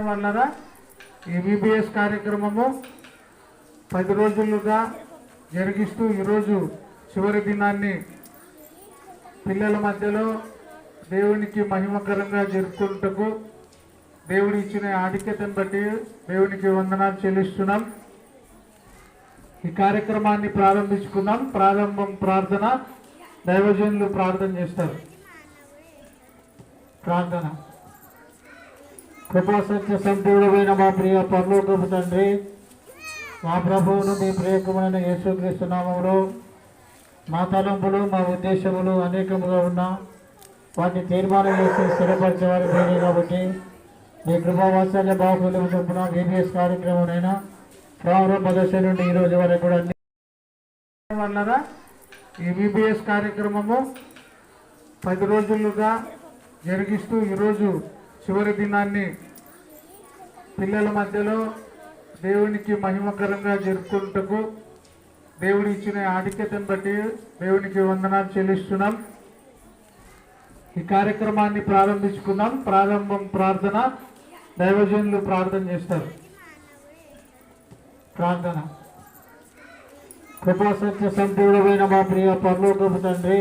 వల్లరా MBBS కార్యక్రమము 10 రోజులుగా జరిగిస్తూ ఈరోజు చివరి దినాన్ని పిల్లల మధ్యలో దేవునికి మహిమకరంగా జరుపుకుంటూ దేవుడు ఇచ్చిన ఆధిక్యతను బట్టి దేవునికి వందనాలు చెల్లిస్తున్నాం. ఈ కార్యక్రమాన్ని ప్రారంభించుకున్నాం. ప్రారంభం ప్రార్థన, దైవజనులు ప్రార్థన చేస్తారు. ప్రార్థన. కృపాసత్య సంపూర్ణమైన మా ప్రియ పరలోకపు తండ్రి, మా ప్రభువును మీ ప్రియకమైన యేసుక్రీస్తు నామములో మా తలంపులు మా ఉద్దేశములు అనేకముగా ఉన్నా వాటిని తీర్మానం చేసి స్థిరపరిచేవారు మీరే కాబట్టి మీ కృపావాత్సల్య బాహుల్యం చొప్పున బీబీఎస్ కార్యక్రమం ప్రారంభ దశ నుండి ఈరోజు వరకు కూడా వల్లరా ఈ బీబీఎస్ కార్యక్రమము 10 రోజులుగా జరిగిస్తూ ఈరోజు చివరి దినాన్ని పిల్లల మధ్యలో దేవునికి మహిమకరంగా జరుపుకుంటూ దేవుడు ఇచ్చిన ఆధిక్యతను బట్టి దేవునికి వందనాలు చెల్లిస్తున్నాం. ఈ కార్యక్రమాన్ని ప్రారంభించుకున్నాం. ప్రారంభం ప్రార్థన, దైవజనులు ప్రార్థన చేస్తారు. ప్రార్థన. కృపాసత్య సంపూర్ణమైన మా ప్రియ పరలోకపు తండ్రి,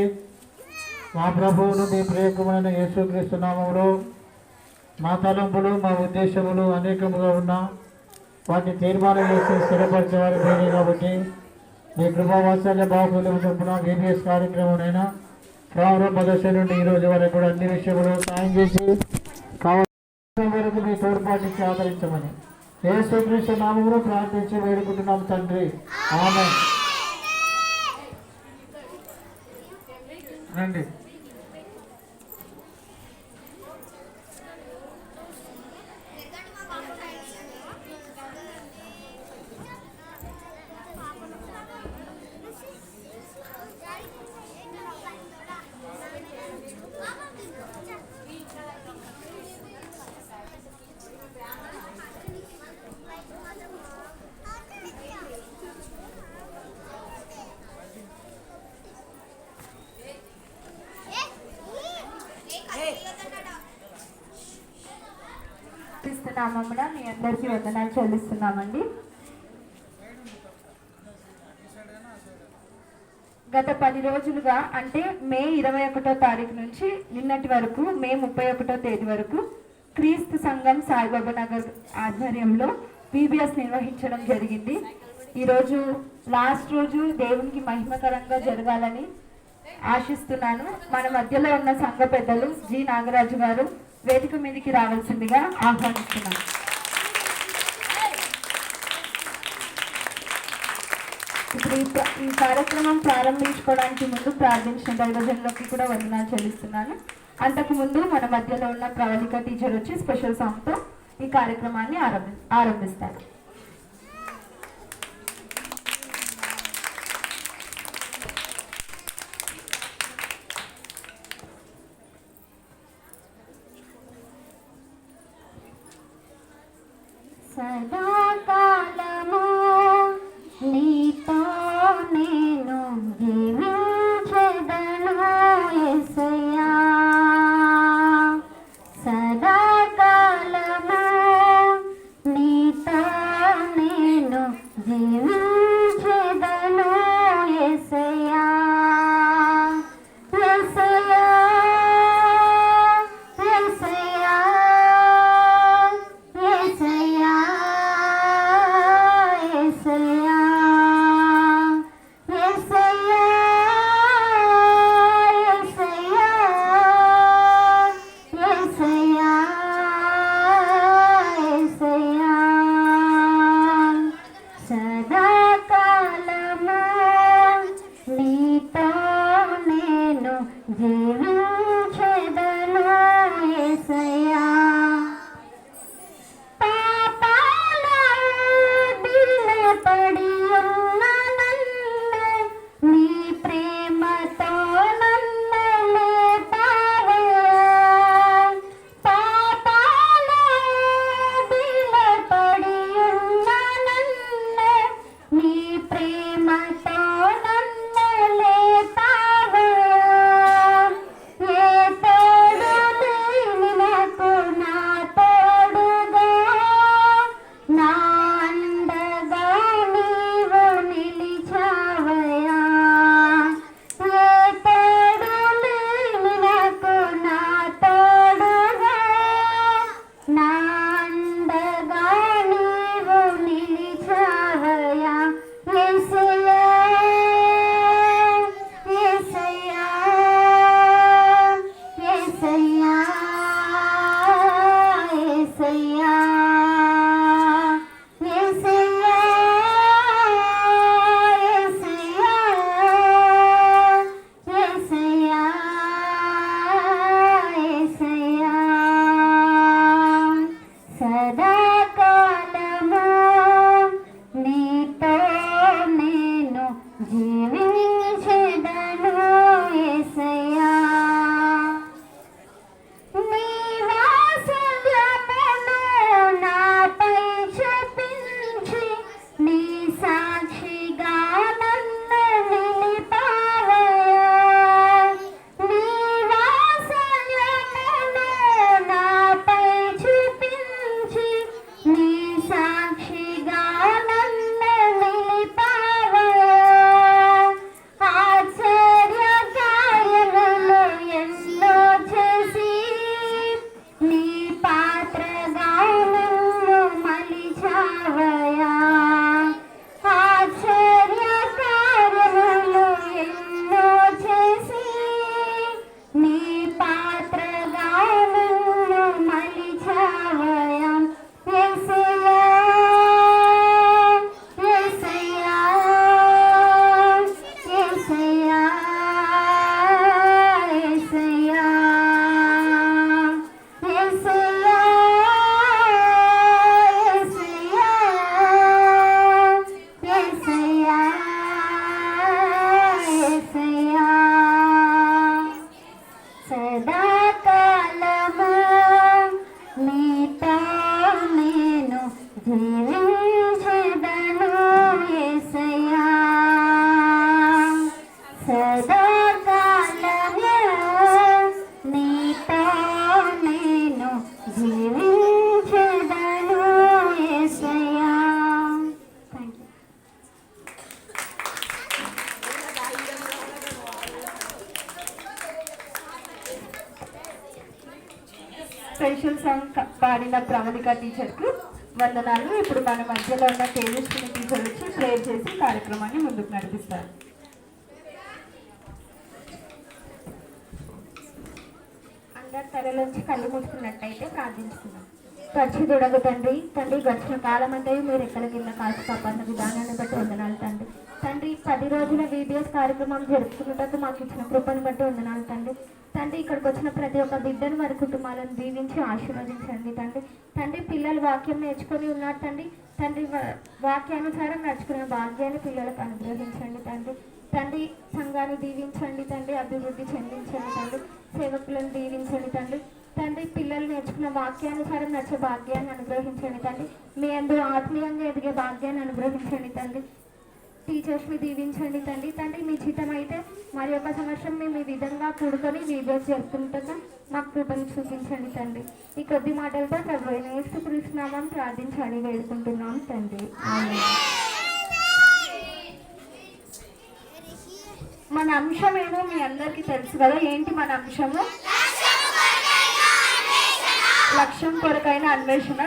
మా ప్రభువును మీ ప్రియకమైన యేసుక్రీస్తు నామములో మా తలంపులు మా ఉద్దేశములు అనేకముగా ఉన్నా వాటిని తీర్మానం చేసి స్థిరపరిచేవారు మీరే కాబట్టి మీ కృపావాత్సల్య బాహుల్యం చొప్పున బీబీఎస్ కార్యక్రమం ప్రారంభ దశ నుండి ఈరోజు వరకు కూడా అన్ని విషయంలో సాయం చేసి కావాల్సిన వరకు మీ తోడ్పాటించి ఆదరించమని యేసుక్రీస్తు నామములో ప్రార్థించి వేడుకుంటున్నాం తండ్రి. ఆమేన్. రండి. నామమున మీ అందరికీ వందనాలు చెల్లిస్తున్నామండి. గత 10 రోజులుగా అంటే మే 21వ తారీఖు నుంచి నిన్నటి వరకు మే 31వ తేదీ వరకు క్రీస్తు సంఘం సాయిబాబా నగర్ ఆధ్వర్యంలో బీబీఎస్ నిర్వహించడం జరిగింది. ఈరోజు లాస్ట్ రోజు దేవునికి మహిమకరంగా జరగాలని ఆశిస్తున్నాను. మన మధ్యలో ఉన్న సంఘ పెద్దలు జి నాగరాజు గారు వేదిక మీదకి రావాల్సిందిగా ఆహ్వానిస్తున్నాను. ఇప్పుడు ఈ కార్యక్రమం ప్రారంభించుకోవడానికి ముందు ప్రార్థించిన దైవజనులకి కూడా వందనాలు చెల్లిస్తున్నాను. అంతకుముందు మన మధ్యలో ఉన్న ప్రవళిక టీచర్ వచ్చి స్పెషల్ సాంగ్తో ఈ కార్యక్రమాన్ని ఆరంభిస్తారు. సదాకాలము నీతో నేను జీవించెదను యేసయ్యా, సదాకాలము నీతో నేను జీవించెదను యేసయ్యా, యేసయ్యా, యేసయ్యా, యేసయ్యా, యేసయ్యా. పాడిన ప్రవళిక టీచర్కు వందనాలు. ఇప్పుడు మన మధ్యలో ఉన్న తేజస్విని టీచర్ వచ్చి ప్రేయర్ చేసి కార్యక్రమాన్ని ముందుకు నడిపిస్తారు. అందరి తలలోంచి కళ్ళు మూసుకున్నట్టయితే ప్రార్థించుకున్నాం. పరిశుద్ధుడగు తండ్రి, గడిచిన కాలం అంటే మీరు ఎక్కడ కింద కాల్చి కాపాడిన విధానాన్ని బట్టి వందనాలు తండ్రి. 10 రోజుల VBS కార్యక్రమం జరుపుకున్నట్టు మాకు ఇచ్చిన కృపను బట్టి వందనాలు తండ్రి. ఇక్కడికి వచ్చిన ప్రతి ఒక్క బిడ్డను వారి కుటుంబాలను దీవించి ఆశీర్వదించండి తండ్రి. పిల్లలు వాక్యం నేర్చుకొని ఉన్నారు తండ్రి. వాక్యానుసారం నడుచుకునే భాగ్యాన్ని పిల్లలకు అనుగ్రహించండి తండ్రి. సంఘాన్ని దీవించండి తండ్రి. అభివృద్ధి చెందించండి తండ్రి. సేవకులను దీవించండి తండ్రి. పిల్లలు నేర్చుకున్న వాక్యానుసారం నచ్చే భాగ్యాన్ని అనుగ్రహించండి తండ్రి. మీ అందరూ ఆత్మీయంగా ఎదిగే భాగ్యాన్ని అనుగ్రహించండి తండ్రి. టీచర్స్ని దీవించండి తండ్రి. మీ చిత్తం అయితే మరి ఒక సంవత్సరం మేము ఈ విధంగా కూడుకొని VBS జరుపుకుంటాక మాకు కృపను చూపించండి తండ్రి. ఈ కొద్ది మాటలతో ప్రభు అయిన యేసుక్రీస్తు నామం ప్రార్థించి అడిగి వేడుకుంటున్నాం తండ్రి. ఆమేన్. మన అంశం ఏమో మీ అందరికీ తెలుసు కదా. ఏంటి మన అంశము? లక్ష్యం కొరకైన అన్వేషణ.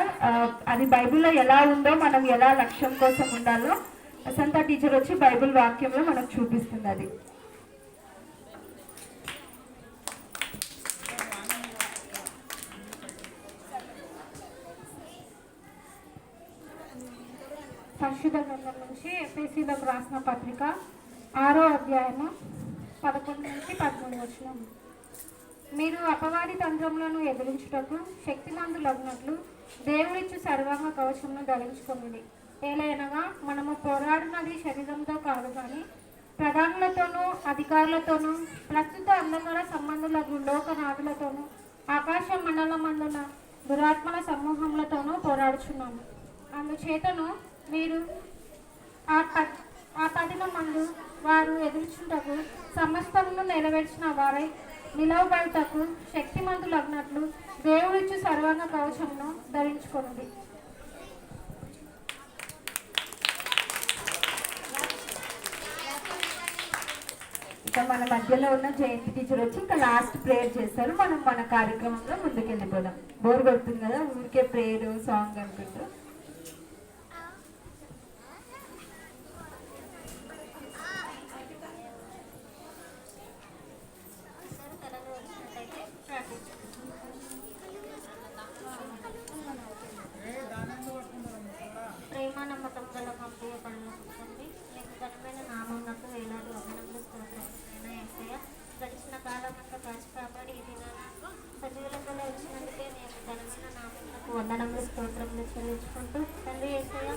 అది బైబిల్లో ఎలా ఉందో మనం ఎలా లక్ష్యం కోసం ఉండాలో వసంత టీచర్ వచ్చి బైబిల్ వాక్యంలో మనకు చూపిస్తుంది. అది పరిశుద్ధ గ్రంథం నుంచి ఎఫెసీలకు రాసిన పత్రిక 6వ అధ్యాయము 11 నుంచి 13 వచనం. మీరు అపవాది తంత్రములను ఎదిరించుటకు శక్తిమంతులగినట్లు దేవుడిచ్చు సర్వాంగ కవచమును ధరించుకొనుడి. ఏలైనగా మనము పోరాడినది శరీరంతో కాదు కానీ ప్రధానులతోనూ అధికారులతోనూ ప్రస్తుత అంధకార సంబంధులకు లోకనాథులతోనూ ఆకాశ మండలమందున దురాత్మల సమూహములతోనూ పోరాడుచున్నాము. అందుచేతను మీరు ఆ పదిన మందు వారు ఎదుర్చుటకు సమస్తమును నెరవేర్చిన వారై నిలవబడుటకు శక్తిమంతులగినట్లు దేవుడిచ్చు సర్వాంగ కవచమును ధరించుకొనుడి. ఇక మన మధ్యలో ఉన్న జయంతి టీచర్ వచ్చి ఇంకా లాస్ట్ ప్రేయర్ చేస్తారు. మనం మన కార్యక్రమంలో ముందుకెళ్ళిపోదాం. బోర్ కొడుతుంది కదా ఊరికే ప్రేయర్ సాంగ్ అనుకుంటూ. ప్రేమ నమ్మకం గల పంపియ పనులకి నీకు ఘనమైన నామమునకు వేలాది వందనములు స్తోత్రములైన యేసయ్య. గడిచిన కాలం అంతా కాచి కాపాడి ఈ దినాన సజీవులలో వచ్చినందుకే నేను ఘనమైన నామమునకు వందనములు స్తోత్రములు చెల్లించుకుంటూ తండ్రి Yesayya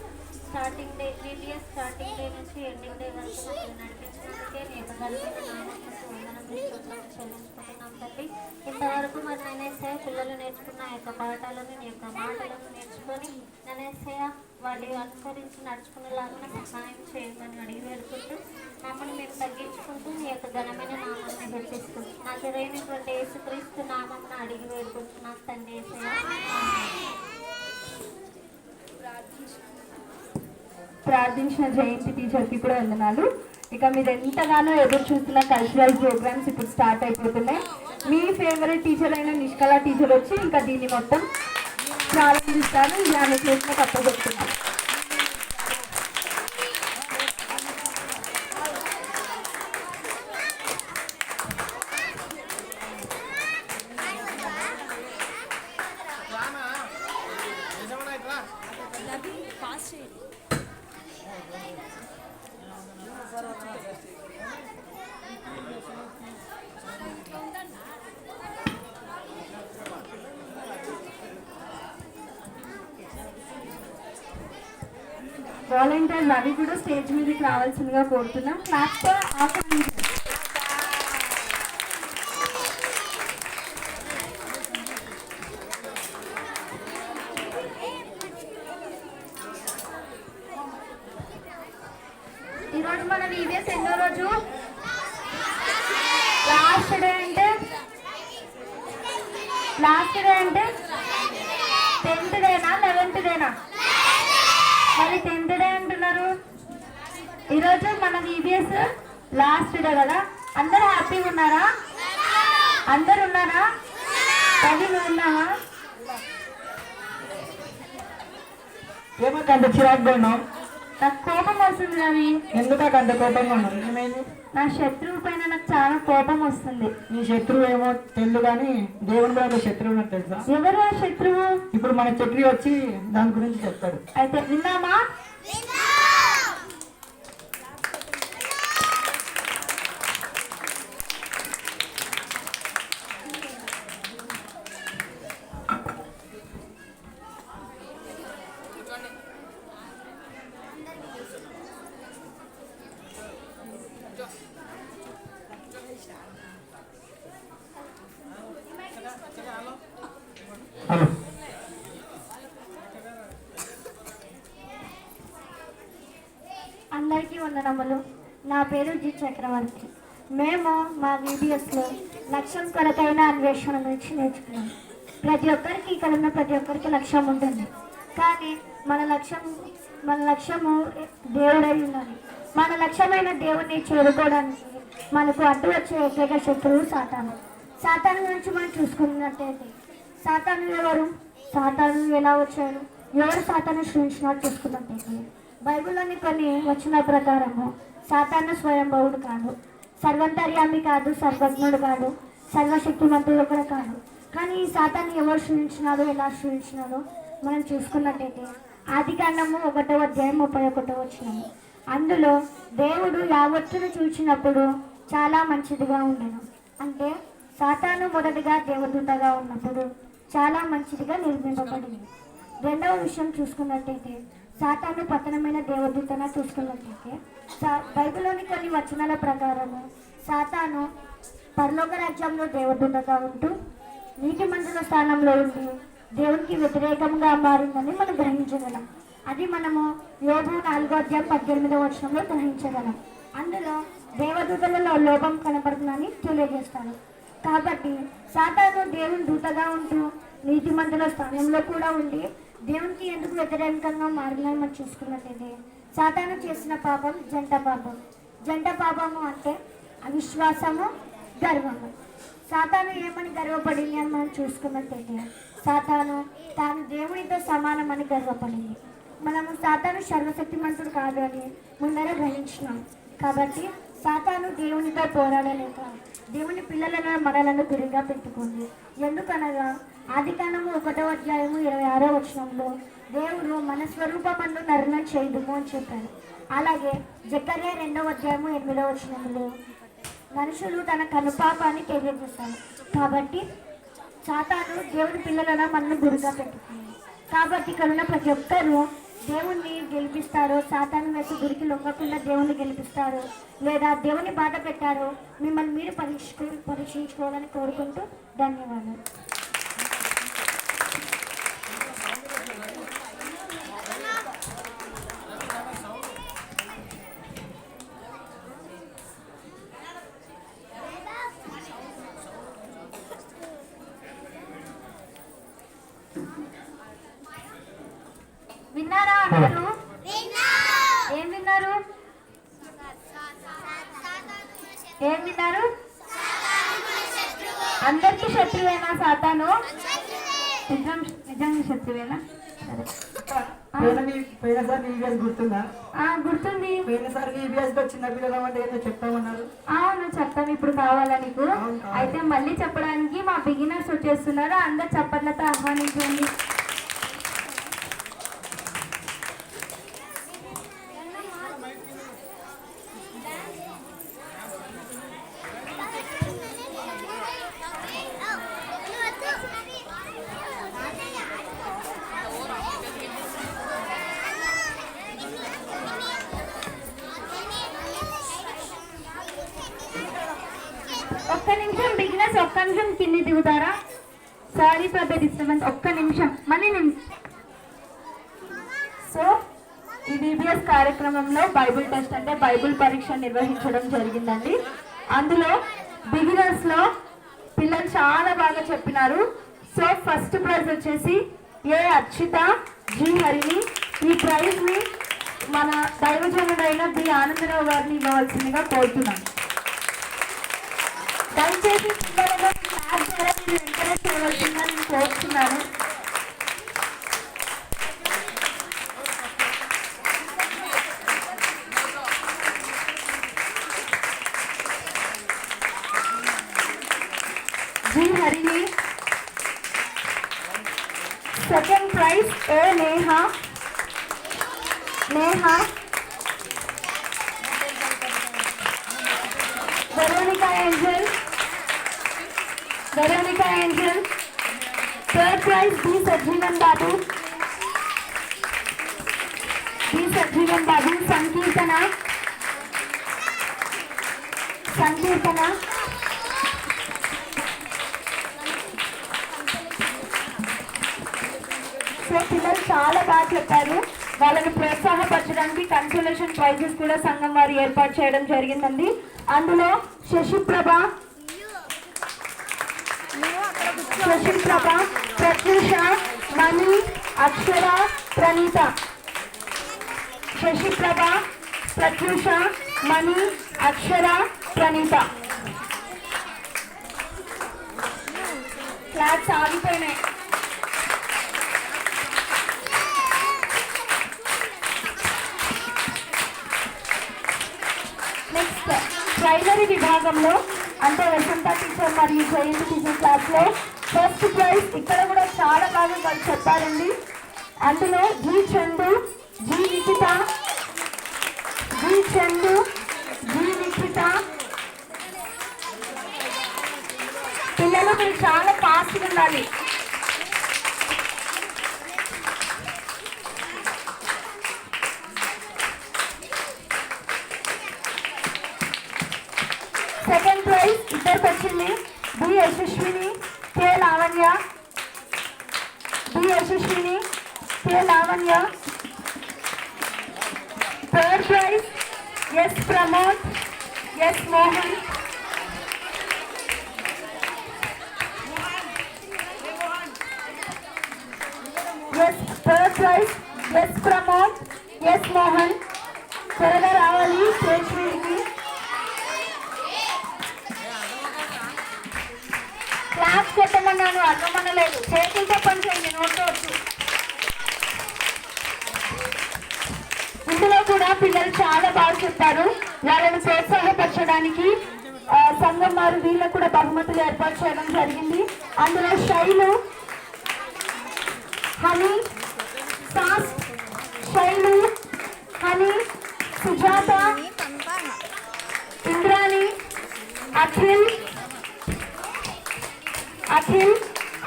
starting day VBS starting day నుంచి ఎండింగ్ డే వరకు మమ్మల్ని నడిపించినందుకే నేను ఘనమైన నామమునకు వందనములు స్తోత్రములు చెల్లించుకుంటున్నాం తండ్రి. ఇంతవరకు మరి నేనేసయ్య పిల్లలు నేర్చుకున్న యొక్క పాఠాలను నీ యొక్క మాటలను నేర్చుకొని నేనేసయ్య వాటి అనుసరించి నడుచుకునేలాగా సహాయం చేయమని అడిగి వేడుకుంటూ మమ్మల్ని మేము తగ్గించుకుంటూ నీ యొక్క ఘనమైన నామాన్ని హెచ్చిస్తూ నా సరైనటువంటి యేసుక్రీస్తు నామం అడిగి వేడుకుంటున్నాను తండ్రి యేసయ్య. ప్రార్థించిన జయంతి టీచర్కి కూడా వందనాలు. ఇక మీరు ఎంతగానో ఎదురు చూస్తున్న కల్చరల్ ప్రోగ్రామ్స్ ఇప్పుడు స్టార్ట్ అయిపోతున్నాయి. మీ ఫేవరెట్ టీచర్ అయిన నిష్కళ టీచర్ వచ్చి ఇంకా దీన్ని మొత్తం ప్రారంభిస్తారు. ఇది ఆమె చేసిన తప్పబడుతున్నారు. వాలంటీర్స్ అవి కూడా స్టేజ్ మీదకి రావాల్సిందిగా కోరుతున్నాం. క్లాప్తో ఆహ్వానించారు. ఈరోజు మన VBS ఎన్నో రోజు? లాస్ట్ డే అంటే 10th డేనా 11th డేనా? మరి 10th డే అంటున్నారు. ఈరోజు మన VBS లాస్ట్ డే కదా. అందరూ హ్యాపీగా ఉన్నారా? అందరు ఉన్నారా? తల్లి ఉన్నావా? ఏమక్క అంత చిరాకుగా ఉన్నావు? నాకు కోపం వస్తుంది రవి. ఎందుకు అంత కోపంగా ఉన్నావు? ఏమైంది? నా శత్రువు పైన నాకు చాలా కోపం వస్తుంది. నీ శత్రువు ఏమో తెలుసు కానీ దేవుని కూడా ఒక శత్రువు ఉన్నట్టు తెలుసా? ఎవరు ఆ శత్రువు? ఇప్పుడు మన చక్రి వచ్చి దాని గురించి చెప్తాడు. అయితే విన్నామా? హలో. అందరికీ వందనములు. నా పేరు జి చక్రవర్తి. మేము మా వీడియోస్లో లక్ష్యం కొరకైన అన్వేషణ గురించి నేర్చుకున్నాం. ప్రతి ఒక్కరికి ఇక్కడ ఉన్న ప్రతి ఒక్కరికి లక్ష్యం ఉంటుంది. కానీ మన లక్ష్యము దేవుడై ఉన్నది. మన లక్ష్యమైన దేవుడిని చేరుకోవడానికి మనకు అడ్డు వచ్చే ఏకైక శత్రువు సాతాను. సాతాను గురించి మనం చూసుకున్నట్టయితే సాతాను ఎవరు, సాతాను ఎలా వచ్చారు, ఎవరు సాతాను సృష్టించినట్టు చూసుకున్నట్టయితే బైబిల్లోని కొన్ని వచనాల ప్రకారము సాతాను స్వయంభవుడు కాదు, సర్వంతర్యామి కాదు, సర్వజ్ఞుడు కాదు, సర్వశక్తిమంతుడు కూడా కాదు. కానీ ఈ సాతాన్ని ఎవరు సృష్టించినారో, ఎలా సృష్టించినారో మనం చూసుకున్నట్టయితే ఆదికాండము 1వ అధ్యాయం 31వ వచనం. అందులో దేవుడు యావత్తును చూసినప్పుడు చాలా మంచిదిగా ఉండను. అంటే సాతాను మొదటిగా దేవదూతగా ఉన్నప్పుడు చాలా మంచిదిగా నిర్మింపబడింది. రెండవ విషయం చూసుకున్నట్టయితే సాతాను పతనమైన దేవదూతన చూసుకున్నట్టయితే బైబిల్లోని కొన్ని వచనాల ప్రకారము సాతాను పరలోక రాజ్యంలో దేవదూతగా ఉంటూ నీటి మందుల స్థానంలో ఉండి దేవునికి వ్యతిరేకంగా మారిందని మనం గ్రహించగలం. అది మనము యోబు 4వ అధ్యాయం 18వ వచనంలో గ్రహించగలం. అందులో దేవదూతలలో లోపం కనపడుతుందని తెలియజేస్తాడు. కాబట్టి సాతాను దేవుని దూతగా ఉంటూ నీతి మందుల స్థానంలో కూడా ఉండి దేవునికి ఎందుకు వ్యతిరేకంగా మారినాయి మనం చూసుకున్నట్లయితే సాతాను చేసిన పాపం జంట పాపం. జంట పాపము అంటే అవిశ్వాసము, గర్వము. సాతాను ఏమని గర్వపడింది అని మనం చూసుకున్నట్లయితే సాతాను తాను దేవునితో సమానమని గర్వపడింది. మనము సాతాను సర్వశక్తిమంతుడు కాదు అని ముందర గ్రహించినాం. కాబట్టి సాతాను దేవునితో పోరాడలేక దేవుని పిల్లలను మనలను గురిగా పెట్టుకుంది. ఎందుకనగా ఆదికాండము 1వ అధ్యాయము 26వ వచనంలో దేవుడు మన స్వరూపమందు నరులను చేయుదుము అని చెప్పారు. అలాగే జకర్యా 2వ అధ్యాయము 8వ వచనంలో మనుషులు తన కనుపాపాన్ని తెలియజేస్తారు. కాబట్టి సాతాను దేవుని పిల్లలను మనల్ని గురిగా పెట్టుకుంది. కాబట్టి ఇక్కడ ఉన్న ప్రతి ఒక్కరూ దేవుణ్ణి గెలిపిస్తారో, సాతాను వైపు గురికి లొంగకుండా దేవుణ్ణి గెలిపిస్తారో, లేదా దేవుని బాధ పెట్టారో మిమ్మల్ని మీరు పరీక్షించుకోవాలని కోరుకుంటూ ధన్యవాదాలు. విన్నారా అందరూ? ఏం విన్నారు? ఏం విన్నారు? అందరికీ శత్రువేనా సాతాను? నిజంగా శత్రువేనా? పోయినసారి ఈబీఎస్ గుర్తుందా? గుర్తుంది. పోయినసారి ఈబీఎస్ చిన్న పిల్లలు అంటే ఏదో చెప్తామన్నారు. అవును చెప్తాను. ఇప్పుడు కావాలా నీకు? అయితే మళ్ళీ చెప్పడానికి మా బిగినర్స్ వచ్చేస్తున్నారు. అందరు చప్పట్లతో ఆహ్వానించండి. ఒక్క నిమిషం బిగినర్స్, ఒక్క నిమిషం కింది దిగుతారా? Sorry for the disturbance. ఒక్క నిమిషం మళ్ళీ సో ఈ బీబీఎస్ కార్యక్రమంలో బైబిల్ టెస్ట్ అంటే బైబిల్ పరీక్ష నిర్వహించడం జరిగిందండి. అందులో బిగినర్స్లో పిల్లలు చాలా బాగా చెప్పినారు. సో ఫస్ట్ ప్రైజ్ వచ్చేసి ఏ అర్చిత, జి హరిని. ఈ ప్రైజ్ని మన దైవజనుడైన బి ఆనందరావు గారిని ఇవ్వవలసిందిగా కోరుతున్నాను. దయచేసి పిల్లలను క్లాస్ ద్వారా మీరు ఎంకరేజ్ చేయవలసిందిగా నేను కోరుతున్నాను. A Neha, Veronica Angel, third prize B Sajeevan Babu, Sankeerthana, so పిల్లలు చాలా బాగా చెప్పారు. వాళ్ళని ప్రోత్సాహపరచడానికి కన్సోలేషన్ ప్రైజెస్ కూడా సంఘం వారు ఏర్పాటు చేయడం జరిగిందండి. అందులో శశిప్రభ, ప్రత్యూష, మణి, అక్షర, ప్రణీత. శశిప్రభ, ప్రత్యూష, మణి, అక్షర, ప్రణీత. క్లాస్ ఆగిపోయినాయి. నెక్స్ట్ ప్రైమరీ విభాగంలో అంటే వసంత టీచర్ మరియు జయంతి టీచర్ క్లాస్లో ఫస్ట్ ప్రైజ్ ఇక్కడ కూడా చాలా బాగా వాళ్ళు చెప్పారండి. అందులో జీ చందు, జీ నిఖిత, పిల్లలు మీరు చాలా ఫాస్ట్గా ఉండాలి. సెకండ్ ప్రైజ్ ఇద్దరికి వచ్చింది. B Yashaswini, K Lavanya. Third prize S Pramod, S Mohan. త్వరగా రావాలి స్టేజ్ మీదకి. క్లాస్ కొట్టమన్నాను, అర్థమనలేదు. చేతులతో పని చేయండి, నోట్వచ్చు. ఇందులో కూడా పిల్లలు చాలా బాగా చెప్పారు. వాళ్ళని ప్రోత్సాహపరచడానికి సంఘం వారు వీళ్ళకు కూడా బహుమతులు ఏర్పాటు చేయడం జరిగింది. అందులో శైలు, హనీ, సుజాత, ఇంద్రాణి, అఖిల్,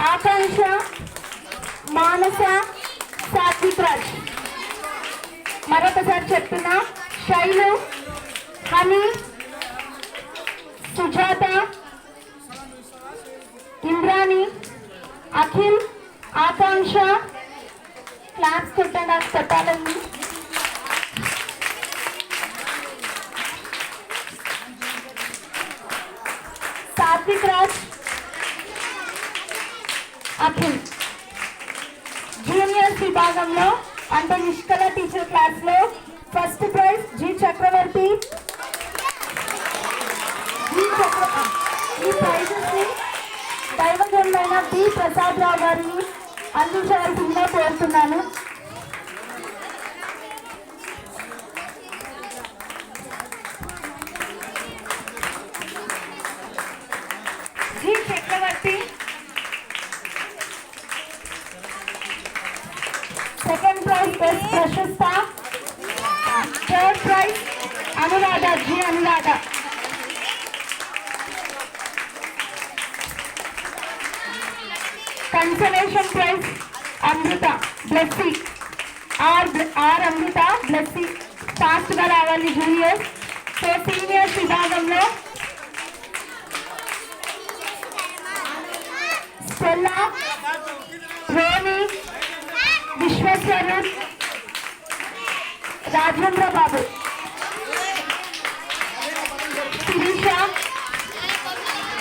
ఆకాంక్ష, మానస, సాత్విక్ రాజ్. మరొకసారి చెప్తున్నా, శైలు, హనీ, సుజాత, ఇంద్రాణి, అఖిల్, ఆకాంక్ష. క్లాప్స్ కొట్టాలండి. సాత్విక్ రాజ్, అఖిల్. జూనియర్స్ విభాగంలో అంటే నిష్కల టీచర్ క్లాస్ లో ఫస్ట్ ప్రైజ్ జి చక్రవర్తి. ఈ ప్రైజెస్ ని దైవజనులైన బి ప్రసాద్ రావు గారిని అందించవలసిందిగా కోరుతున్నాను. G Chakravarthi. Second prize S Prashasta. Third prize Anuradha, G Anuradha. Consolation prize Amrutha, Blessy, R Amrutha, Blessy. Fast గా రావాలి జూనియర్స్. సో సీనియర్స్ విభాగంలో Stella, Ronnie, Vishweshwaran, Rajendra Babu, Sirisha.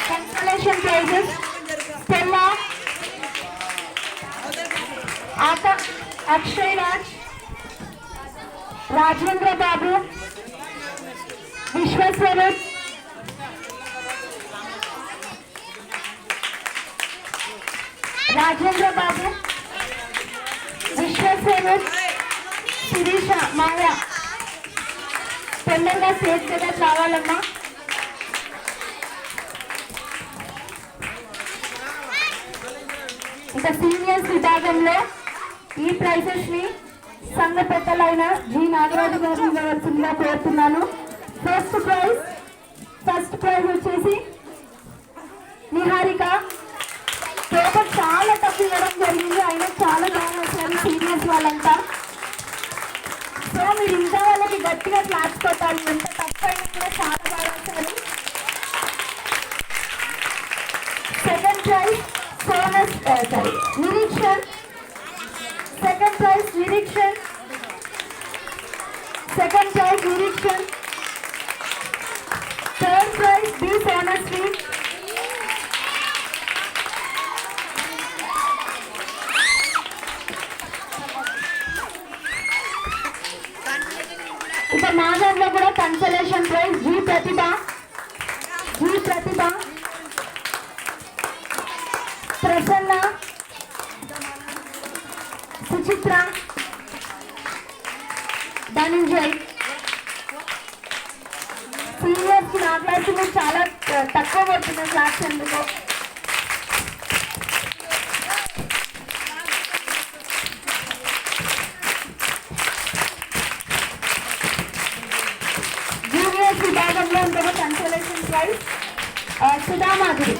Consolation prizes Stella, Akshay Raj, Rajendra Babu, Vishweshwaran, Sirisha, Maya. తొందరగా స్టేజ్ కదా రావాలమ్మా. ఇంకా సీనియర్స్ విభాగంలో ఈ ప్రైజెస్ ని సంఘ పెద్దలైన జి నాగరాజు గారు ఇవ్వవలసిందిగా కోరుతున్నాను. ఫస్ట్ ప్రైజ్ వచ్చేసి నిహారిక. పేపర్ చాలా టఫ్ ఇవ్వడం జరిగింది, అయినా చాలా బాగా వచ్చారు సీనియర్స్ వాళ్ళంతా. సో మీరు ఇంకా వాళ్ళకి గట్టిగా క్లాప్స్ కొట్టాలి, ఎంత టఫ్ అయినా కూడా చాలా బాగా వచ్చారు. Second prize Nireekshan. Second prize Nireekshan. Third prize B Sonasri. ఇక మా దాంట్లో కూడా consolation prize G Pratibha. Prasanna, Suchitra, Dhananjay. Seniors కి నా క్లాస్ చాలా తక్కువ పడుతుంది క్లాస్ ఎందుకు. జూనియర్స్ విభాగంలో ఉంటున్న కన్సలేషన్ ప్రైజ్ సుధామాధురి.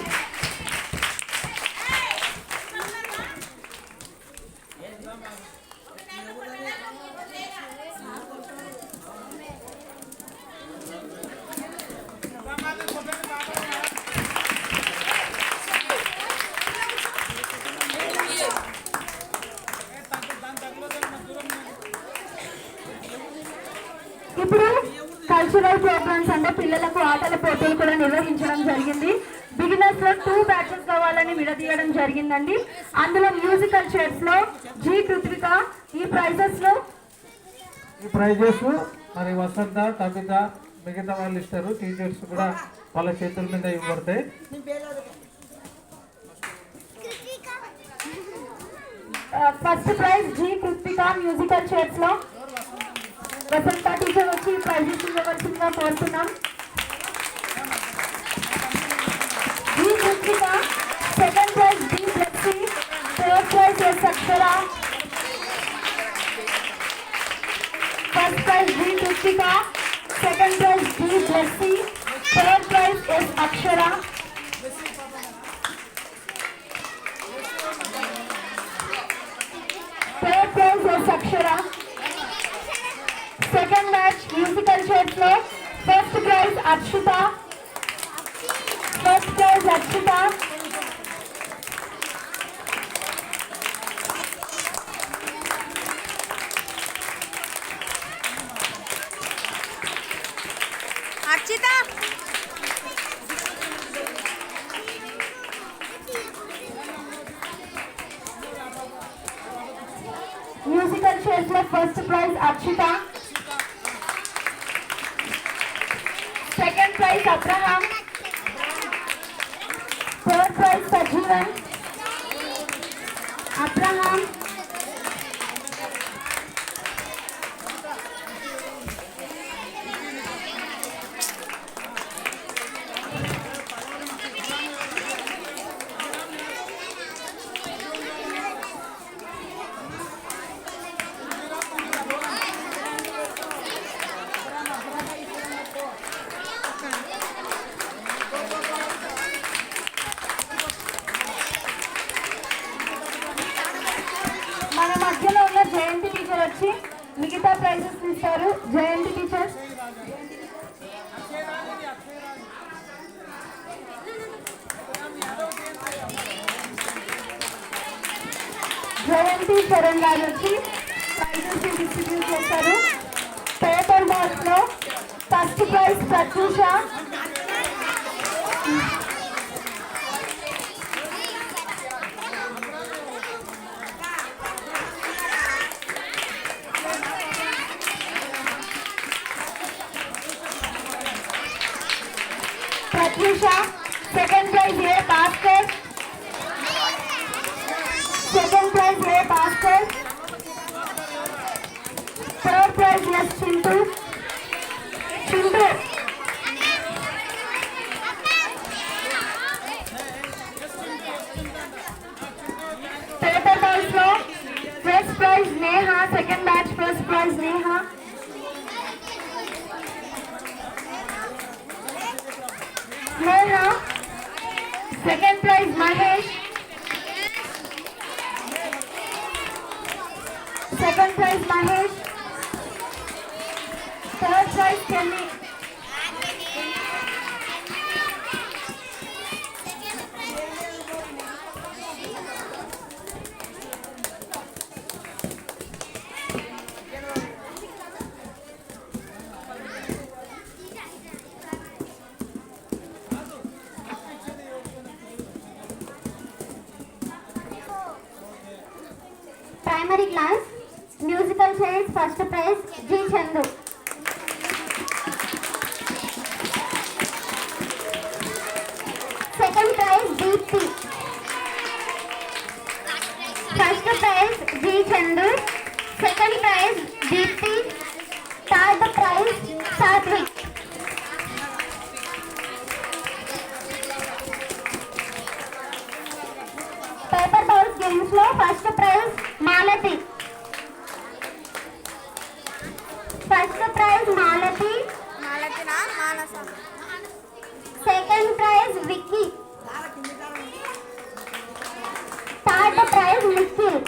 ఇప్పుడు కల్చరల్ ప్రోగ్రామ్స్ అంటే పిల్లలకు ఆటల పోటీలు కూడా నిర్వహించడం జరిగింది. బిగినర్స్ లో 2 బ్యాచెస్ కావాలని విడదీయడం జరిగిందండి. అందులో మ్యూజికల్ చైర్స్ లో జి కృత్విక. ఈ ప్రైజెస్ మరి వసంత, కవిత, మిగతా వాళ్ళు ఇస్తారు. టీచర్స్ కూడా వాళ్ళ చేతుల మీద ఇవ్వబడతాయి. First prize G Krithika musical chairs లో. వసంత టీచర్ వచ్చి ప్రైజెస్ ఇవ్వవలసిందిగా కోరుతున్నాం. G Krithika. Second prize B Flexy. Third prize S Akshara. First prize B Krithika. Second prize B Flexy. Third prize S Akshara. Second match musical chairs లో first prize Arshitha. Musical chairs లో first prize Arshitha. Second prize Abraham. Third prize Sajeevan. Abraham. మన మధ్యలో ఉన్న జయంతి teacher వచ్చి మిగతా prices ఇస్తారు. జయంతి teacher. జయంతి చరణ్ గారు వచ్చి ప్రైజెస్ డిస్ట్రిబ్యూట్ చేస్తారు. పేపర్ బాక్స్ లో first prize Pratyusha. Second prize A Bhaskar. Third prize S Chintu. Paper balls లో first prize Neha, second batch, first prize Neha. Neha, second prize Mahesh. Second prize Mahesh. Third prize Kelly. Primary class, musical chairs, first prize G. Chandu. Second prize Deepthi. First prize G. Chandu. Second prize Deepthi. Third prize Satvik. Paper balls games లో first prize Malathi. First prize Malathi. Second prize Vicky. Third prize Nikhil.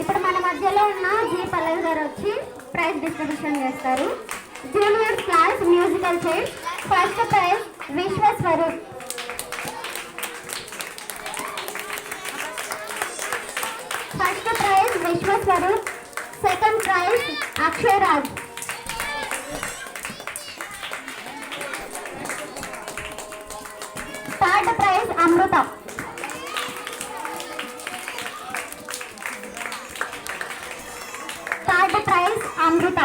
ఇప్పుడు మన మధ్యలో ఉన్న G Pallavi గారు వచ్చి prize distribution చేస్తారు. Junior class musical chair, first prize Vishwaswaroop. First prize Vishwaswaroop. Second prize Akshayaraj. Third prize Amrutha. Third prize Amrutha.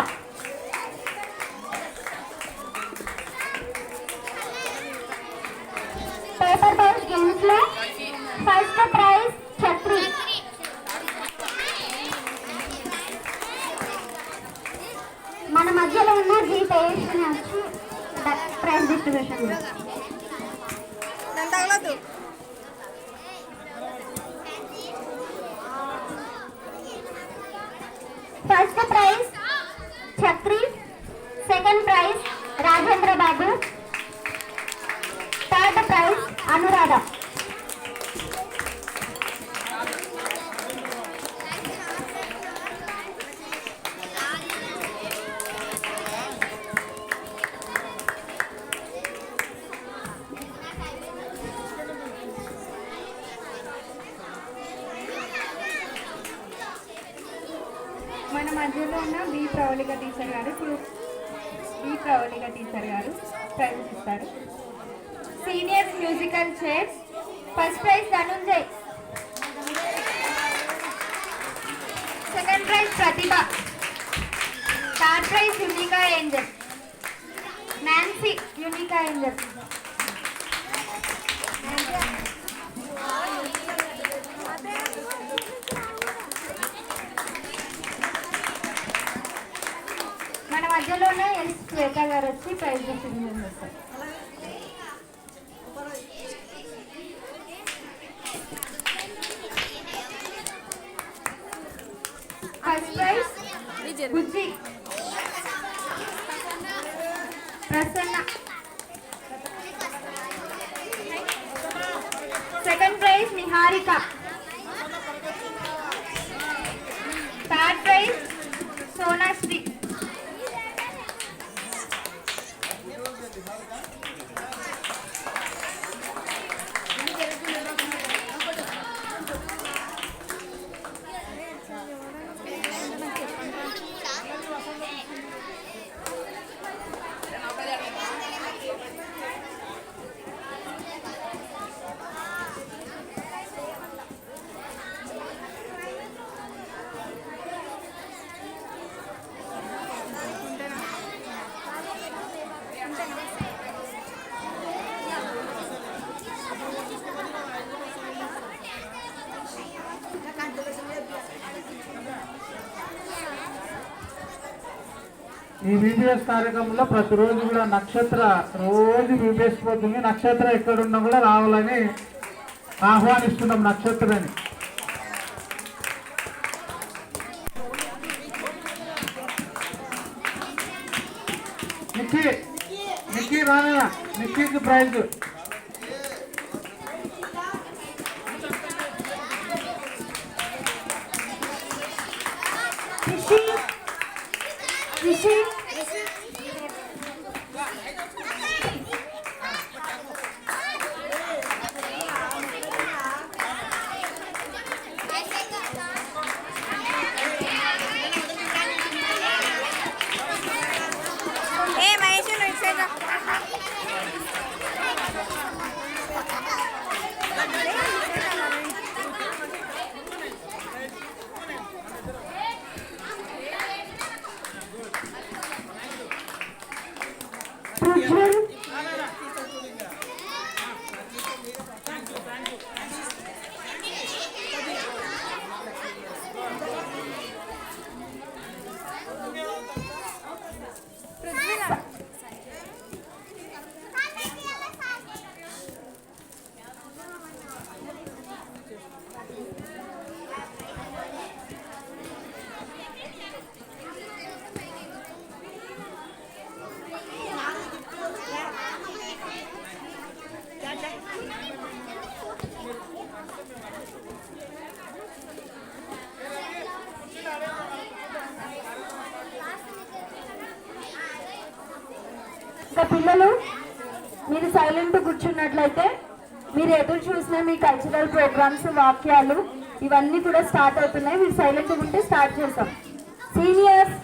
Paper balls games లో first prize Chakri. మన మధ్యలో ఉన్న జీ తేజస్విని వచ్చి prize distribution. First prize Chakri. Second prize Rajendra Babu. Third prize Anuradha. మన మధ్యలో ఉన్న బి ప్రవళిక టీచర్ గారు ఇప్పుడు ప్రైజ్ ఇస్తారు. Seniors musical chairs, first prize Dhanunjay. Second prize Prathibha. Third prize Unika Angel. Nancy Unika Angel. మన మధ్యలో ఉన్న ఎల్ శ్వేత గారు వచ్చి ప్రైజ్ డిస్ట్రిబ్యూషన్ చేస్తారు. First prize Bujji Prasanna. Second prize Niharika. Third prize Sonasri. ఈ విబిఎస్ కార్యక్రమంలో ప్రతిరోజు కూడా నక్షత్ర రోజు విబిఎస్ పోతుంది. నక్షత్ర ఎక్కడున్నా కూడా రావాలని ఆహ్వానిస్తున్నాం నక్షత్రాన్ని. నిక్కీ రానా, నిక్కీకి ప్రైజ్. ఇంకా పిల్లలు మీరు సైలెంట్ కూర్చున్నట్లయితే మీరు ఎదురు చూసిన మీ కల్చరల్ ప్రోగ్రామ్స్, వాక్యాలు ఇవన్నీ కూడా స్టార్ట్ అవుతున్నాయి. మీరు సైలెంట్ ఉంటే స్టార్ట్ చేస్తాం. సీనియర్స్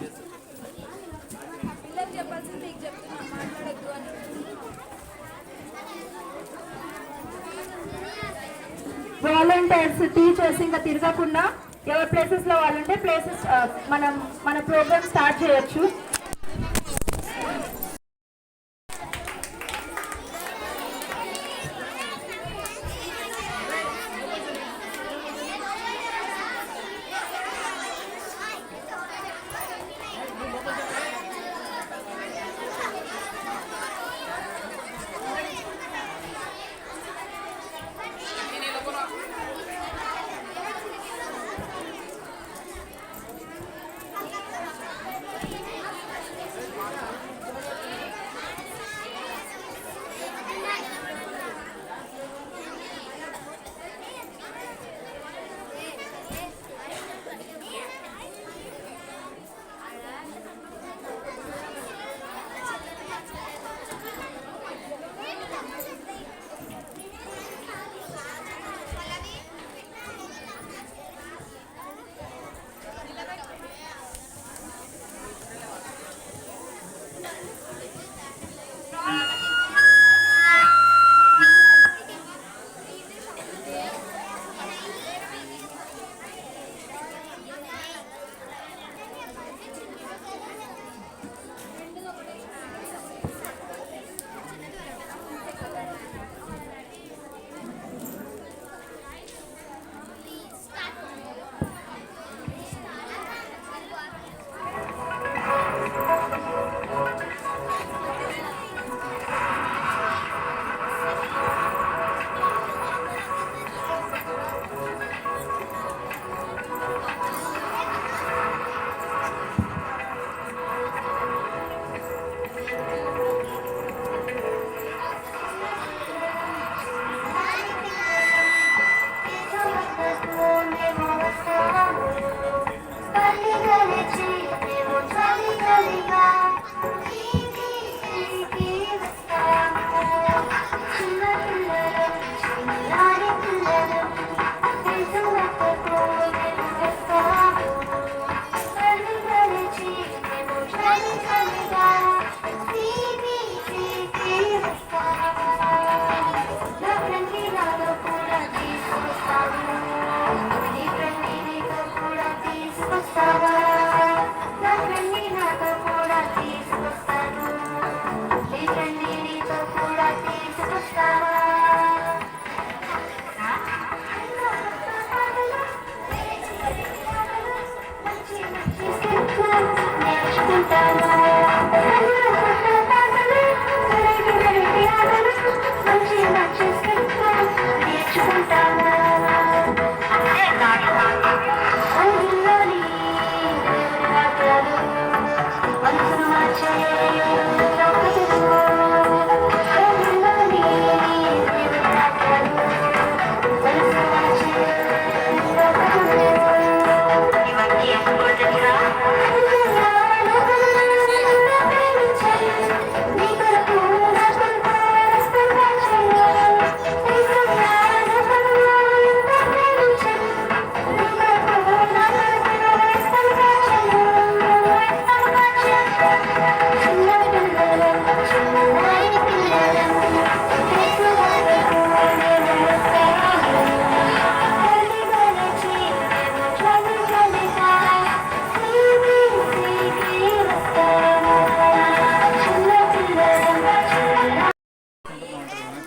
వాలంటీర్స్, టీచర్స్ ఇంకా తిరగకుండా ఎవరి ప్లేసెస్ లో వాళ్ళు ఉంటే ప్లేసెస్ మన ప్రోగ్రామ్ స్టార్ట్ చేయొచ్చు.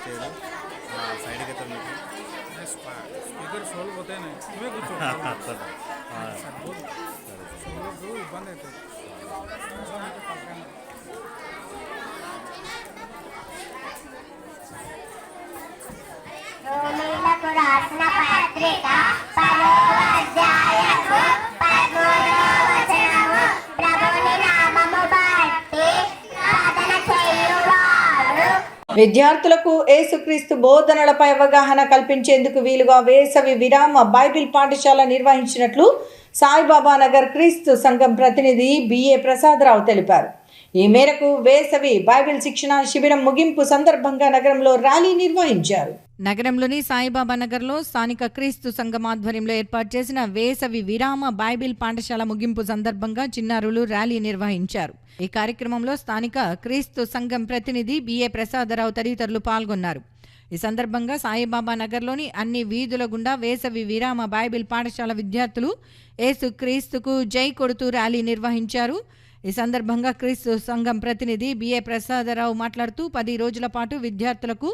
చేయడం సైడ్కి ఎత్తాను స్పీకర్ సోల్ పోతాయి నువ్వే కూర్చో సరిపోదు సోలకు ఇబ్బంది అవుతుంది రోమీలకు రాసిన పత్రిక 10వ అధ్యాయము 13వ వచనము ప్రభుని నామము బట్టి ప్రార్థన చేయువారు. విద్యార్థులకు యేసుక్రీస్తు బోధనలపై అవగాహన కల్పించేందుకు వీలుగా వేసవి విరామ బైబిల్ పాఠశాల నిర్వహించినట్లు సాయిబాబా నగర్ క్రీస్తు సంఘం ప్రతినిధి బిఏ ప్రసాదరావు తెలిపారు. ఈ మేరకు వేసవి బైబిల్ శిక్షణ శిబిరం ముగింపు సందర్భంగా నగరంలో ర్యాలీ నిర్వహించారు. నగరంలోని సాయిబాబా నగర్లో స్థానిక క్రీస్తు సంఘం ఆధ్వర్యంలో ఏర్పాటు చేసిన వేసవి విరామ బైబిల్ పాఠశాల ముగింపు సందర్భంగా చిన్నారులు ర్యాలీ నిర్వహించారు. ఈ కార్యక్రమంలో స్థానిక క్రీస్తు సంఘం ప్రతినిధి బిఏ ప్రసాదరావు తదితరులు పాల్గొన్నారు. ఈ సందర్భంగా సాయిబాబా నగర్లోని అన్ని వీధుల గుండా వేసవి విరామ బైబిల్ పాఠశాల విద్యార్థులు యేసు క్రీస్తుకు జై కొడుతూ ర్యాలీ నిర్వహించారు. ఈ సందర్భంగా క్రీస్తు సంఘం ప్రతినిధి బిఏ ప్రసాదరావు మాట్లాడుతూ 10 రోజుల పాటు విద్యార్థులకు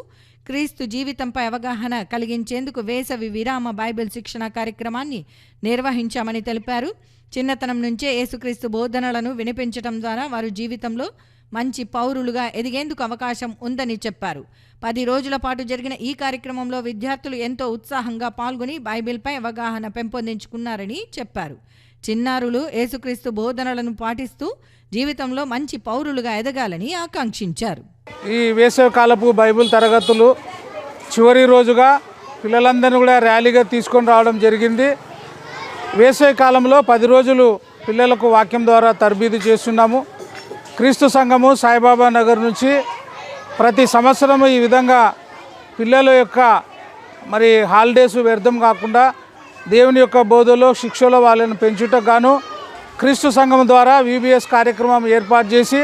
క్రీస్తు జీవితంపై అవగాహన కలిగించేందుకు వేసవి విరామ బైబిల్ శిక్షణ కార్యక్రమాన్ని నిర్వహించామని తెలిపారు. చిన్నతనం నుంచే యేసుక్రీస్తు బోధనలను వినిపించడం ద్వారా వారు జీవితంలో మంచి పౌరులుగా ఎదిగేందుకు అవకాశం ఉందని చెప్పారు. 10 రోజుల పాటు జరిగిన ఈ కార్యక్రమంలో విద్యార్థులు ఎంతో ఉత్సాహంగా పాల్గొని బైబిల్పై అవగాహన పెంపొందించుకున్నారని చెప్పారు. చిన్నారులు యేసుక్రీస్తు బోధనలను పాటిస్తూ జీవితంలో మంచి పౌరులుగా ఎదగాలని ఆకాంక్షించారు. ఈ వేసవికాలపు బైబిల్ తరగతులు చివరి రోజుగా పిల్లలందరినీ కూడా ర్యాలీగా తీసుకొని రావడం జరిగింది. వేసవి కాలంలో 10 రోజులు పిల్లలకు వాక్యం ద్వారా తర్బీదు చేస్తున్నాము. క్రీస్తు సంఘము సాయిబాబా నగర్ నుంచి ప్రతి సంవత్సరం ఈ విధంగా పిల్లల యొక్క హాలిడేస్ వ్యర్థం కాకుండా దేవుని యొక్క బోధలో శిక్షలో వాళ్ళని పెంచుటకు గాను క్రీస్తు సంఘం ద్వారా VBS కార్యక్రమం ఏర్పాటు చేసి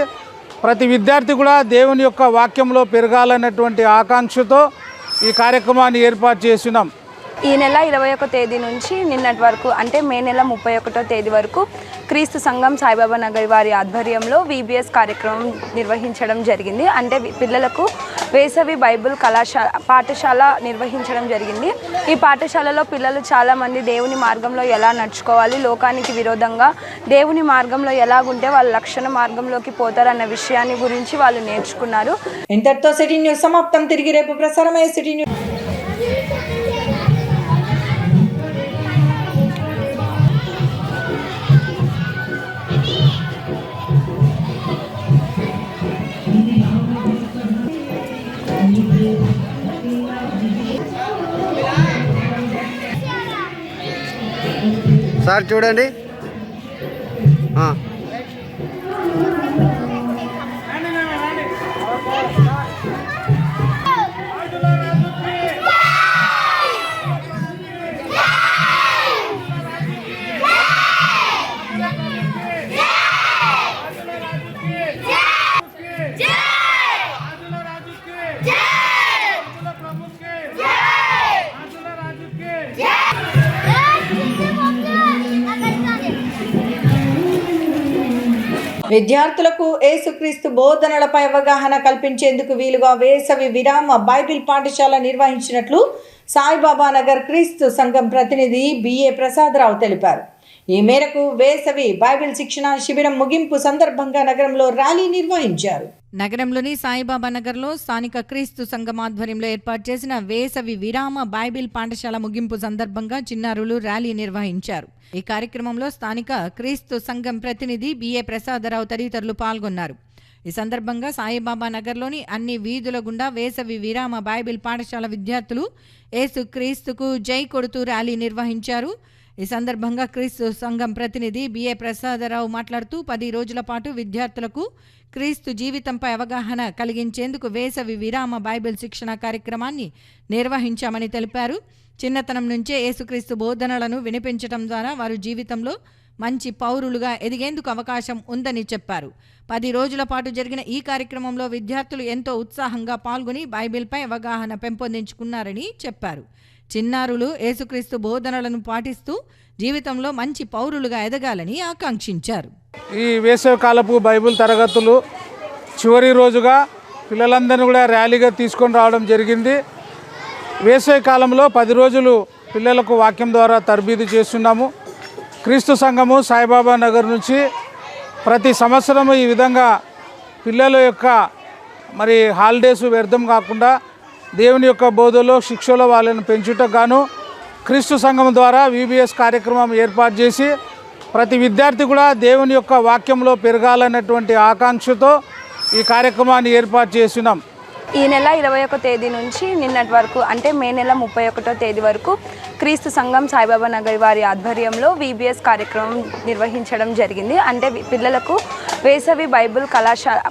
ప్రతి విద్యార్థి కూడా దేవుని యొక్క వాక్యంలో పెరగాలన్నటువంటి ఆకాంక్షతో ఈ కార్యక్రమాన్ని ఏర్పాటు చేస్తున్నాం. ఈ నెల 21వ తేదీ నుంచి నిన్నటి వరకు అంటే మే నెల 31వ తేదీ వరకు క్రీస్తు సంఘం సాయిబాబా నగర్ వారి ఆధ్వర్యంలో VBS కార్యక్రమం నిర్వహించడం జరిగింది. అంటే పిల్లలకు వేసవి బైబిల్ పాఠశాల నిర్వహించడం జరిగింది. ఈ పాఠశాలలో పిల్లలు చాలామంది దేవుని మార్గంలో ఎలా నడుచుకోవాలి, లోకానికి విరోధంగా దేవుని మార్గంలో ఎలాగుంటే వాళ్ళ లక్షణ మార్గంలోకి పోతారన్న విషయాన్ని గురించి వాళ్ళు నేర్చుకున్నారు. ఇంతటితో సిటీ న్యూస్ సమాప్తం. తిరిగి రేపు ప్రసారమయ్యే సిటీ న్యూస్. సార్ చూడండి. విద్యార్థులకు యేసుక్రీస్తు బోధనలపై అవగాహన కల్పించేందుకు వీలుగా వేసవి విరామ బైబిల్ పాఠశాల నిర్వహించినట్లు సాయిబాబా నగర్ క్రీస్తు సంఘం ప్రతినిధి బిఏ ప్రసాదరావు తెలిపారు. ఈ మేరకు వేసవి బైబిల్ శిక్షణ శిబిరం ముగింపు సందర్భంగా నగరంలో ర్యాలీ నిర్వహించారు. నగరంలోని సాయిబాబా నగర్లో స్థానిక క్రీస్తు సంఘం ఆధ్వర్యంలో ఏర్పాటు చేసిన వేసవి విరామ బైబిల్ పాఠశాల ముగింపు సందర్భంగా చిన్నారులు ర్యాలీ నిర్వహించారు. ఈ కార్యక్రమంలో స్థానిక క్రీస్తు సంఘం ప్రతినిధి బిఏ ప్రసాదరావు తదితరులు పాల్గొన్నారు. ఈ సందర్భంగా సాయిబాబా నగర్లోని అన్ని వీధుల గుండా వేసవి విరామ బైబిల్ పాఠశాల విద్యార్థులు యేసు క్రీస్తుకు జై కొడుతూ ర్యాలీ నిర్వహించారు. ఈ సందర్భంగా క్రీస్తు సంఘం ప్రతినిధి బిఏ ప్రసాదరావు మాట్లాడుతూ 10 రోజుల పాటు విద్యార్థులకు క్రీస్తు జీవితంపై అవగాహన కలిగించేందుకు వేసవి విరామ బైబిల్ శిక్షణ కార్యక్రమాన్ని నిర్వహించామని తెలిపారు. చిన్నతనం నుంచే యేసుక్రీస్తు బోధనలను వినిపించడం ద్వారా వారు జీవితంలో మంచి పౌరులుగా ఎదిగేందుకు అవకాశం ఉందని చెప్పారు. 10 రోజుల పాటు జరిగిన ఈ కార్యక్రమంలో విద్యార్థులు ఎంతో ఉత్సాహంగా పాల్గొని బైబిల్పై అవగాహన పెంపొందించుకున్నారని చెప్పారు. చిన్నారులు యేసుక్రీస్తు బోధనలను పాటిస్తూ జీవితంలో మంచి పౌరులుగా ఎదగాలని ఆకాంక్షించారు. ఈ వేసవికాలపు బైబిల్ తరగతులు చివరి రోజుగా పిల్లలందరినీ కూడా ర్యాలీగా తీసుకొని రావడం జరిగింది. వేసవి కాలంలో 10 రోజులు పిల్లలకు వాక్యం ద్వారా తర్బీదు చేస్తున్నాము. క్రీస్తు సంఘము సాయిబాబా నగర్ నుంచి ప్రతి సంవత్సరం ఈ విధంగా పిల్లల యొక్క హాలిడేస్ వ్యర్థం కాకుండా దేవుని యొక్క బోధలో శిక్షలో వాళ్ళని పెంచుటకు గాను క్రీస్తు సంఘం ద్వారా విబిఎస్ కార్యక్రమం ఏర్పాటు చేసి ప్రతి విద్యార్థి కూడా దేవుని యొక్క వాక్యంలో పెరగాలన్నటువంటి ఆకాంక్షతో ఈ కార్యక్రమాన్ని ఏర్పాటు చేస్తున్నాం. ఈ నెల 21వ తేదీ నుంచి నిన్నటి వరకు అంటే మే నెల 31వ తేదీ వరకు క్రీస్తు సంఘం సాయిబాబా నగర్ వారి ఆధ్వర్యంలో విబిఎస్ కార్యక్రమం నిర్వహించడం జరిగింది. అంటే పిల్లలకు వేసవి బైబిల్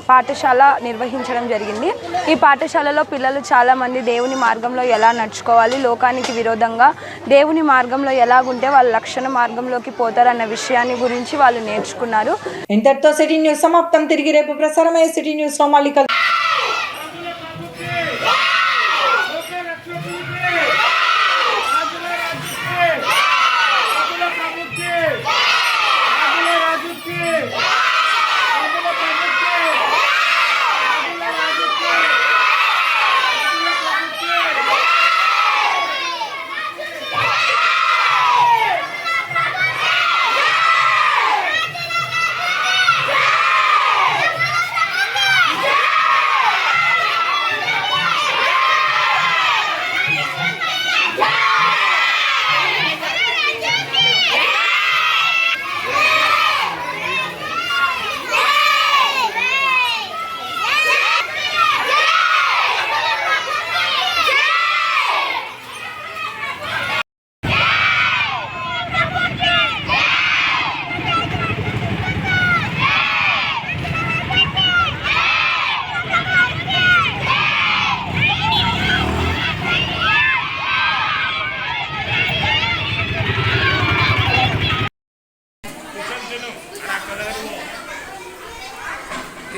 పాఠశాల నిర్వహించడం జరిగింది. ఈ పాఠశాలలో పిల్లలు చాలామంది దేవుని మార్గంలో ఎలా నడుచుకోవాలి, లోకానికి విరోధంగా దేవుని మార్గంలో ఎలాగుంటే వాళ్ళ లక్షణ మార్గంలోకి పోతారన్న విషయాన్ని గురించి వాళ్ళు నేర్చుకున్నారు. ఇంతటితో సిటీ న్యూస్ సమాప్తం. తిరిగి రేపు ప్రసారమయ్యే సిటీ న్యూస్లో మళ్ళీ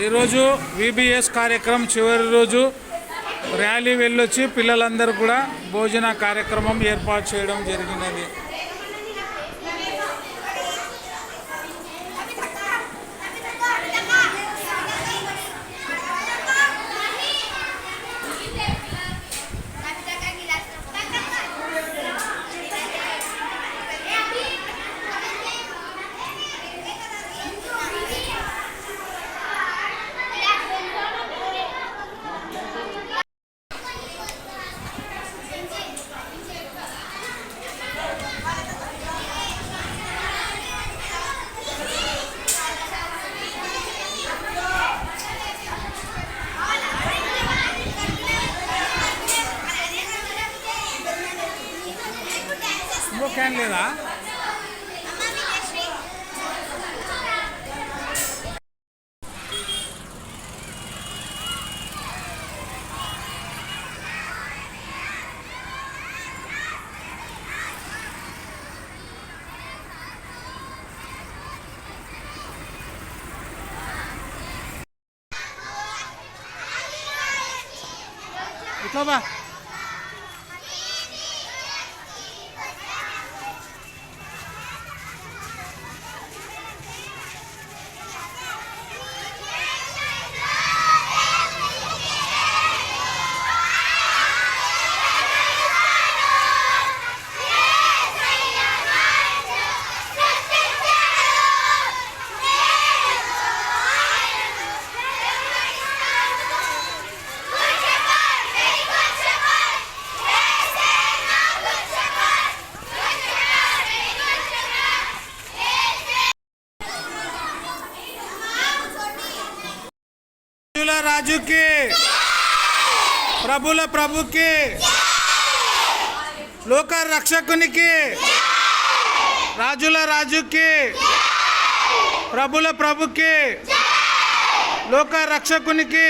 ఈరోజు విబిఎస్ కార్యక్రమం చివరి రోజు ర్యాలీ వెళ్ళొచ్చి పిల్లలందరూ కూడా భోజన కార్యక్రమం ఏర్పాటు చేయడం జరిగినది. క్యాన్ లేదా? ఇట్లా బా. రాజుకి ప్రభుల ప్రభుకి లోక రక్షకునికి రాజుల రాజుకి ప్రభుల ప్రభుకి లోక రక్షకునికి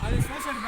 అది స్పెషల్